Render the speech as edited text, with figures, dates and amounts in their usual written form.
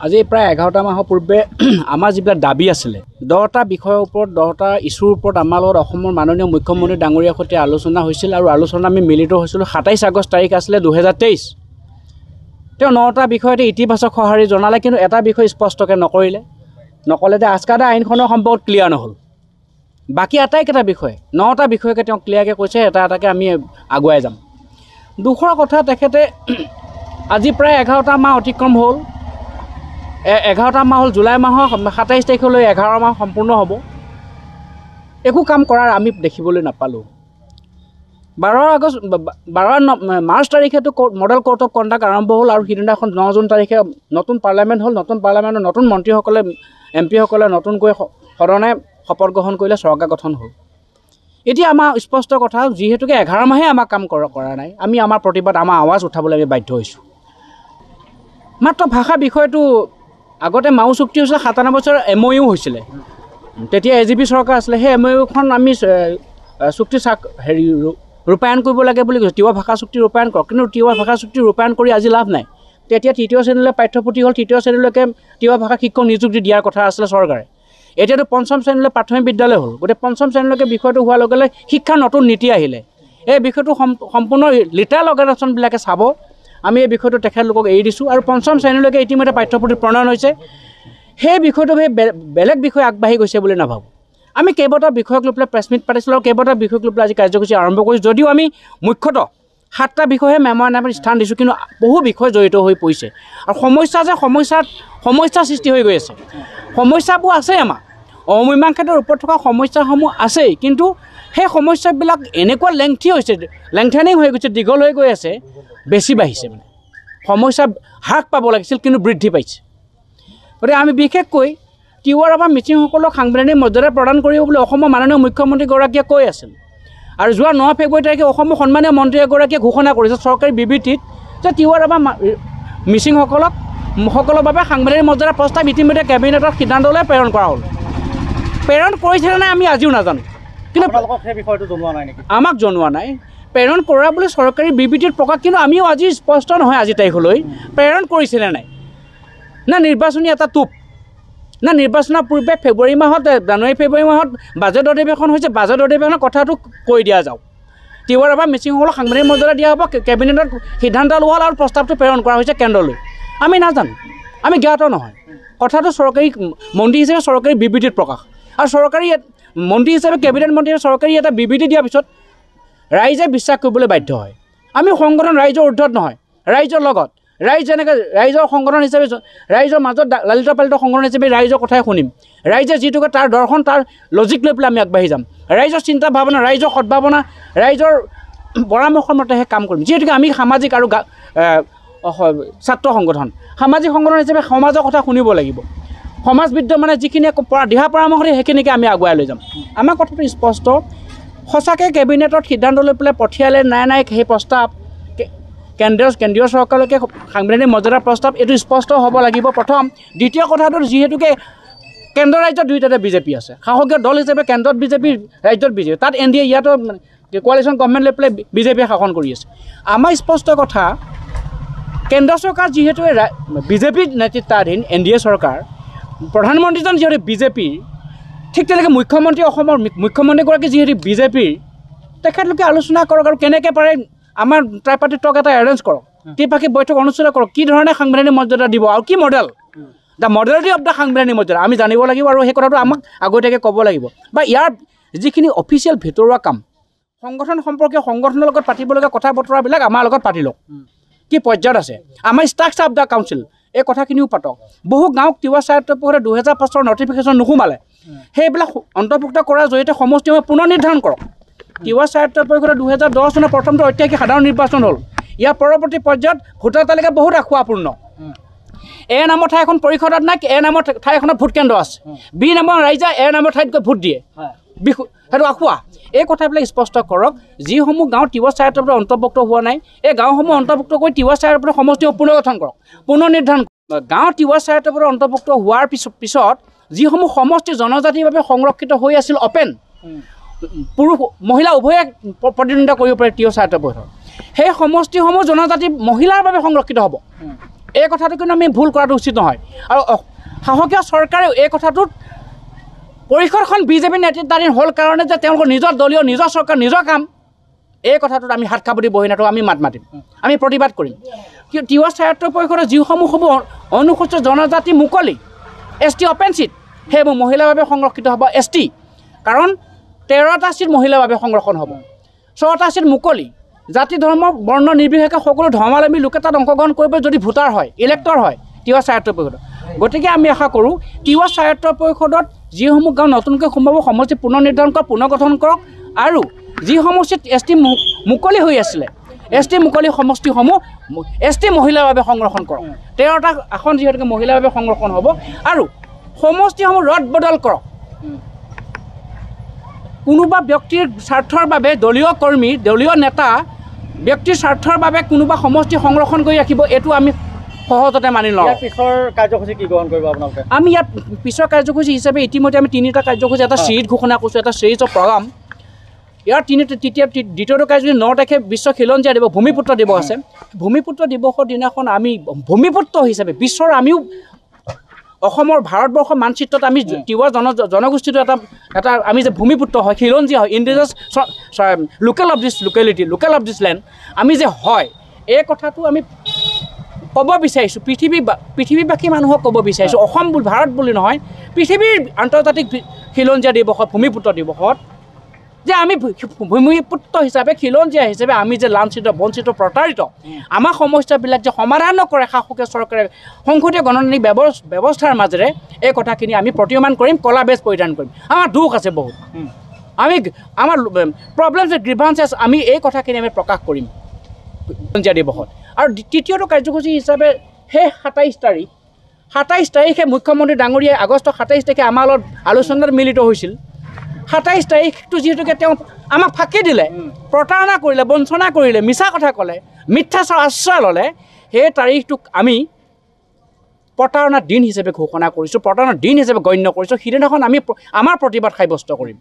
আজি প্ৰায় 11টা মাহৰ পূৰ্বে আমাৰ যিবিলাক দাবী আছিলে 10টা বিষয়ৰ ওপৰত 10টা ইছ্যুৰ ওপৰত আমাৰ লগত অসমৰ মাননীয় মুখ্যমন্ত্ৰী ডাঙৰীয়াৰ সৈতে আলোচনা হৈছিল আৰু আলোচনা আমি মিলিত হৈছিলোঁ 27 আগষ্ট তাৰিখ আছিলে 2023 তেওঁ 9টা বিষয়তে ইতিবাচক সঁহাৰি জনালে কিন্তু এটা বিষয় স্পষ্টকৈ নকলে যে আস্কাদা আইনখনৰ সম্পৰ্কত ক্লিয়াৰ নহ'ল বাকী আটাইকেইটা বিষয় 9টা বিষয়কে তেওঁ ক্লিয়াৰকৈ কৈছে এটা এটাকৈ আমি আগুৱাই যাম দুখৰ কথা তেখেতে আজি প্ৰায় 11টা মাহ অতিক্ৰম হ'ল 11টা মাহ হ'ল জুলাই মাহৰ 27 তাৰিখলৈ 11 মাহ সম্পূৰ্ণ হ'ব একো কাম কৰাৰ আমি দেখিবলৈ নাপালোঁ 12 মাৰ্চ তাৰিখেতো মডেল কোৰ্ট অফ কণ্ডাক্ট আৰম্ভ হ'ল আৰু সিদিনাখন 9 জুন তাৰিখে নতুন পাৰ্লামেণ্ট হ'ল নতুন পাৰ্লামেণ্টৰ নতুন মন্ত্ৰীসকলে এমপিসকলে নতুনকৈ সদনে শপত গ্ৰহণ কৰিলে চৰকাৰ গঠন হ'ল এতিয়া আমাৰ স্পষ্ট কথা যিহেতুকে 11 মাহে আমাক কাম কৰা নাই আমি আমাৰ প্ৰতিবাদ আমাৰ আৱাজ উঠাবলৈ আমি বাধ্য হৈছোঁ মাত্ৰ ভাষা বিষয়টো আগতে মাও চুক্তি হৈছিলে 97 বছৰ MOU হৈছিলে তেতিয়া AGP চৰকাৰ আছিলে সেই MOUখন আমি চুক্তি ৰূপায়ণ কৰিব লাগে বুলি কৈছে তিৱা ভাষা চুক্তি ৰূপায়ণ কৰক কিন্তু তিৱা ভাষা চুক্তি ৰূপায়ণ কৰি আজি লাভ নাই তেতিয়া তৃতীয় শ্ৰেণীলৈ পাঠ্যপুথি হ'ল তৃতীয় শ্ৰেণীলৈকে তিৱা ভাষা শিক্ষক নিযুক্তি দিয়াৰ কথা আছিলে চৰকাৰে এতিয়াতো পঞ্চম শ্ৰেণীলৈ প্ৰাথমিক বিদ্যালয় হ'ল গতিকে পঞ্চম শ্ৰেণীলৈকে বিষয়টো হোৱাৰ লগে লগে শিক্ষাৰ নতুন নীতি আহিলে এই বিষয়টো সম্পূৰ্ণ লিটাৰ অৰ্গেনাইজেশ্যনবিলাকে চাব আমি এই বিষয়টো তেখেতলোকক এৰি দিছোঁ আৰু পঞ্চম শ্ৰেণীলৈকে ইতিমধ্যে পাঠ্যপুথি প্ৰণয়ন হৈছে সেই বিষয়টো বেলেগ বিষয় আগবাঢ়ি গৈছে বুলি নাভাবোঁ আমি কেইবাটাও বিষয়ক লৈ পেলাই প্ৰেছ মিট পাতিছিলোঁ আৰু কেইবাটাও বিষয়ক লৈ পেলাই আজি কাৰ্যসূচী আৰম্ভ কৰিছোঁ যদিও আমি মুখ্যতঃ 7টা বিষয়হে মেম'ৰেণ্ডামত স্থান দিছোঁ কিন্তু বহু বিষয় জড়িত হৈ পৰিছে আৰু সমস্যাৰ সৃষ্টি হৈ গৈ আছে সমস্যাবোৰ আছে আমাৰ অমীমাংসিতৰ ওপৰত থকা সমস্যাসমূহ আছেই কিন্তু সেই সমস্যাবিলাক এনেকুৱা লেংথেনিং হৈ গৈছে দীঘল হৈ গৈ আছে বেছি বাঢ়িছে মানে সমস্যা হ্ৰাস পাব লাগিছিল কিন্তু বৃদ্ধি পাইছে গতিকে আমি বিশেষকৈ তিৱাৰ আমাৰ মিচিংসকলক সাংবিধানিক মৰ্যাদা প্ৰদান কৰিব বুলি অসমৰ মাননীয় মুখ্যমন্ত্ৰীগৰাকীয়ে কৈ আছিল আৰু যোৱা 9 ফেব্ৰুৱাৰী তাৰিখে অসমৰ সন্মানীয় মন্ত্ৰী এগৰাকীয়ে ঘোষণা কৰিছে চৰকাৰী বিবৃতিত যে তিৱাৰ আমাৰ মিচিংসকলৰ বাবে সাংবিধানিক মৰ্যাদা প্ৰস্তাৱ ইতিমধ্যে কেবিনেটৰ সিদ্ধান্তলৈ প্ৰেৰণ কৰা হ'ল প্ৰেৰণ কৰিছিলে নাই আমি আজিও নাজানো কিন্তু সেই বিষয়টো জনোৱা নাই নেকি আমাক জনোৱা নাই প্ৰেৰণ কৰা বুলি চৰকাৰী বিবৃতিত প্ৰকাশ কিন্তু আমিও আজি স্পষ্ট নহয় আজি তাৰিখলৈ প্ৰেৰণ কৰিছিলে নাই না নিৰ্বাচনী এটা টোপ না নিৰ্বাচনৰ পূৰ্বে জানুৱাৰী ফেব্ৰুৱাৰী মাহত বাজেট অধিৱেশন হৈছে বাজেট অধিৱেশনৰ কথাটো কৈ দিয়া যাওক তিৱাৰ বা মিচিংসকলক সাংবিধানিক মৰ্যাদা দিয়া হ'ব কেবিনেটত সিদ্ধান্ত লোৱা হ'ল আৰু প্ৰস্তাৱটো প্ৰেৰণ কৰা হৈছে কেন্দ্ৰলৈ আমি নাজানো আমি জ্ঞাত নহয় কথাটো চৰকাৰী মন্ত্ৰী হিচাপে চৰকাৰী বিবৃতিত প্ৰকাশ আৰু চৰকাৰী মন্ত্ৰী হিচাপে কেবিনেট মন্ত্ৰীয়ে চৰকাৰী এটা বিবৃতি দিয়াৰ পিছত ৰাইজে বিশ্বাস কৰিবলৈ বাধ্য হয় আমি সংগঠন ৰাইজৰ ঊৰ্ধত নহয় ৰাইজৰ লগত ৰাইজ যেনেকৈ ৰাইজৰ সংগঠন হিচাপে ৰাইজৰ মাজত লালিত পালিত সংগঠন হিচাপে ৰাইজৰ কথাই শুনিম ৰাইজে যিটোকে তাৰ দৰ্শন তাৰ লজিক লৈ পেলাই আমি আগবাঢ়ি যাম ৰাইজৰ চিন্তা ভাৱনা ৰাইজৰ সদ্ভাৱনা ৰাইজৰ পৰামৰ্শ মতেহে কাম কৰিম যিহেতুকে আমি সামাজিক আৰু ছাত্ৰ সংগঠন সামাজিক সংগঠন হিচাপে সমাজৰ কথা শুনিব লাগিব সমাজবিদ মানে যিখিনিয়ে দিহা পৰামৰ্শ দিয়ে সেইখিনিকে আমি আগুৱাই লৈ যাম আমাৰ কথাটো স্পষ্ট সঁচাকৈ কেবিনেটত সিদ্ধান্ত লৈ পেলাই পঠিয়ালে নাই সেই প্ৰস্তাৱ কেন্দ্ৰীয় চৰকাৰলৈকে সাংবিধানিক মৰ্যাদাৰ প্ৰস্তাৱ এইটো স্পষ্ট হ'ব লাগিব প্ৰথম দ্বিতীয় কথাটো যিহেতুকে কেন্দ্ৰ ৰাজ্যত দুয়োটাতে বিজেপি আছে শাসকীয় দল হিচাপে কেন্দ্ৰত বিজেপি ৰাজ্যত বিজেপি তাত NDA ইয়াতো কোৱালিশ্যন গভৰ্ণমেণ্ট লৈ পেলাই বিজেপিয়ে শাসন কৰি আছে আমাৰ স্পষ্ট কথা কেন্দ্ৰ চৰকাৰ যিহেতু বিজেপিৰ নেতৃত্বাধীন NDA চৰকাৰ প্ৰধানমন্ত্ৰীজন যিহেতু বিজেপিৰ ঠিক তেনেকৈ অসমৰ মুখ্যমন্ত্ৰীগৰাকী যিহেতু বিজেপিৰ তেখেতলোকে আলোচনা কৰক আৰু কেনেকৈ পাৰে আমাৰ ট্ৰাইপাৰ্টিটক এটা এৰেঞ্জ কৰক ত্ৰিপাক্ষিক বৈঠক অনুষ্ঠিত কৰক কি ধৰণে সাংবিধানিক মৰ্যাদা দিব আৰু কি model the modality of the সাংবিধানিক মৰ্যাদা আমি জানিব লাগিব আৰু সেই কথাটো আমাক আগতীয়াকৈ ক'ব লাগিব বা ইয়াৰ যিখিনি অফিচিয়েল ভিতৰুৱা কাম সংগঠন সম্পৰ্কীয় সংগঠনৰ লগত পাতিবলগীয়া কথা বতৰাবিলাক আমাৰ লগত পাতি লওক কি পৰ্যায়ত আছে আমাৰ ষ্ট্ৰাকচাৰ অফ দ্য কাউন্সিল এই কথাখিনিও পাতক বহু গাঁৱক তিৱা স্বায়ত্ত পৰিষদে 2005 নটিফিকেশ্যন নোসোমালে সেইবিলাক অন্তৰ্ভুক্ত কৰাৰ জৰিয়তে সমষ্টিসমূহ পুনৰ নিৰ্ধাৰণ কৰক তিৱা স্বায়ত্ত পৰিষদে 2010 চনৰ প্ৰথমটো ঐতিহাসিক সাধাৰণ নিৰ্বাচন হ'ল ইয়াৰ পৰৱৰ্তী পৰ্যায়ত ভোটাৰ তালিকা বহুত আখুৱাপূৰ্ণ এ নামৰ ঠাই এখন পৰিষদত নাই এ নামৰ ঠাই এখনত ভোট কেন্দ্ৰ আছে বি নামৰ ৰাইজে এ নামৰ ঠাইত গৈ ভোট দিয়ে সেইটো আখুৱা এই কথাবিলাক স্পষ্ট কৰক যিসমূহ গাঁও তিৱা স্বায়ত্তৰ পৰা অন্তৰ্ভুক্ত হোৱা নাই এই গাঁওসমূহ অন্তৰ্ভুক্ত কৰি তিৱা স্বায়ত্তৰ পৰা সমষ্টিসমূহ পুনৰ্গঠন কৰক পুনৰ নিৰ্ধাৰণ গাঁও তিৱা স্বায়ত্তৰ পৰা অন্তৰ্ভুক্ত হোৱাৰ পিছত যিসমূহ সমষ্টি জনজাতিৰ বাবে সংৰক্ষিত হৈ আছিল অপেন পুৰুষ মহিলা উভয়ে প্ৰতিদ্বন্দ্বিতা কৰিব পাৰে তিৱা স্বায়ত্তৰ পৰিষদত সেই সমষ্টিসমূহ জনজাতি মহিলাৰ বাবে সংৰক্ষিত হ'ব এই কথাটো কিন্তু আমি ভুল কৰাটো উচিত নহয় আৰু সাহসীয় চৰকাৰেও এই কথাটোত পৰিষদখন বিজেপি নেতৃত্বাধীন হ'ল কাৰণে যে তেওঁলোকৰ নিজৰ দলীয় নিজৰ চৰকাৰ নিজৰ কাম এই কথাটোত আমি হাত খাবতি বহি নাথাকোঁ আমি মাত মাতিম আমি প্ৰতিবাদ কৰিম তিৱা স্বায়ত্ত পৰিষদৰ যিসমূহ হ'ব অনুসূচিত জনজাতি মুকলি ST অপেন চিট সেইবোৰ মহিলাৰ বাবে সংৰক্ষিত হ'ব ST কাৰণ 13টা চিট মহিলাৰ বাবে সংৰক্ষণ হ'ব 6টা চিট মুকলি জাতি ধৰ্ম বৰ্ণ নিৰ্বিশেষে সকলো ধৰ্মাৱলম্বী লোকে তাত অংশগ্ৰহণ কৰিব যদি ভোটাৰ হয় ইলেক্টৰ হয় তিৱা স্বায়ত্ত পৰিষদত গতিকে আমি আশা কৰোঁ তিৱা স্বায়ত্ত পৰিষদত যিসমূহ গাঁও নতুনকৈ সোমাব সমষ্টি পুনৰ নিৰ্ধাৰণ কৰক পুনৰ গঠন কৰক আৰু যি সমষ্টিত ST মুকলি হৈ আছিলে ST মুকলি সমষ্টিসমূহ ST মহিলাৰ বাবে সংৰক্ষণ কৰক 13টা আসন যিহেতুকে মহিলাৰ বাবে সংৰক্ষণ হ'ব আৰু সমষ্টিসমূহ ৰদ বদল কৰক কোনোবা ব্যক্তিৰ স্বাৰ্থৰ বাবে দলীয় কৰ্মী দলীয় নেতা ব্যক্তিৰ স্বাৰ্থৰ বাবে কোনোবা সমষ্টি সংৰক্ষণ কৰি ৰাখিব এইটো আমি সহজতে মানি লওঁ পিছৰ কাৰ্যসূচী কি গ্ৰহণ কৰিব আপোনালোকে আমি ইয়াত পিছৰ কাৰ্যসূচী হিচাপে ইতিমধ্যে আমি 3টা কাৰ্যসূচী এটা চিৰিজ ঘোষণা কৰিছোঁ এটা চিৰিজ অফ প্ৰগ্ৰাম ইয়াৰ দ্বিতীয়টো কাৰ্যসূচী 9 তাৰিখে বিশ্ব খিলঞ্জীয়া দিৱস ভূমিপুত্ৰ দিৱস আছে ভূমিপুত্ৰ দিৱসৰ দিনাখন আমি ভূমিপুত্ৰ হিচাপে বিশ্বৰ আমিও অসমৰ ভাৰতবৰ্ষৰ মানচিত্ৰত আমি তিৱা জনগোষ্ঠীটো এটা আমি যে ভূমিপুত্ৰ হয় খিলঞ্জীয়া হয় indigenous local of this locality local of this land আমি যে হয় এই কথাটো আমি ক'ব বিচাৰিছোঁ পৃথিৱীবাসী মানুহক ক'ব বিচাৰিছোঁ অসম বুলি ভাৰত বুলি নহয় পৃথিৱীৰ আন্তৰ্জাতিক খিলঞ্জীয়া দিৱসত ভূমিপুত্ৰ দিৱসত যে আমি ভূমিপুত্ৰ হিচাপে খিলঞ্জীয়া হিচাপে আমি যে লাঞ্ছিত বঞ্চিত প্ৰতাৰিত আমাৰ সমস্যাবিলাক যে সমাধান নকৰে শাসকীয় চৰকাৰে সংসদীয় গণতান্ত্ৰিক ব্যৱস্থাৰ মাজেৰে এই কথাখিনি আমি প্ৰতিমান কৰিম কলা বেজ পৰিধান কৰিম আমাৰ দুখ আছে বহুত আমি আমাৰ প্ৰব্লেমছ গ্ৰিভান্সেছ আমি এই কথাখিনি আমি প্ৰকাশ কৰিম খিলঞ্জীয়া দিৱসত আৰু তৃতীয়টো কাৰ্যসূচী হিচাপে সেই 27 তাৰিখে মুখ্যমন্ত্ৰী ডাঙৰীয়াই আগষ্ট 27 তাৰিখে আমাৰ লগত আলোচনাত মিলিত হৈছিল 27 তাৰিখটো যিহেতুকে তেওঁ আমাক ফাঁকি দিলে প্ৰতাৰণা কৰিলে বঞ্চনা কৰিলে মিছা কথা ক'লে মিথ্যাচাৰ আশ্ৰয় ল'লে সেই তাৰিখটোক আমি প্ৰতাৰণাৰ দিন হিচাপে ঘোষণা কৰিছোঁ প্ৰতাৰণাৰ দিন হিচাপে গণ্য কৰিছোঁ সিদিনাখন আমি আমাৰ প্ৰতিবাদ সাব্যস্ত কৰিম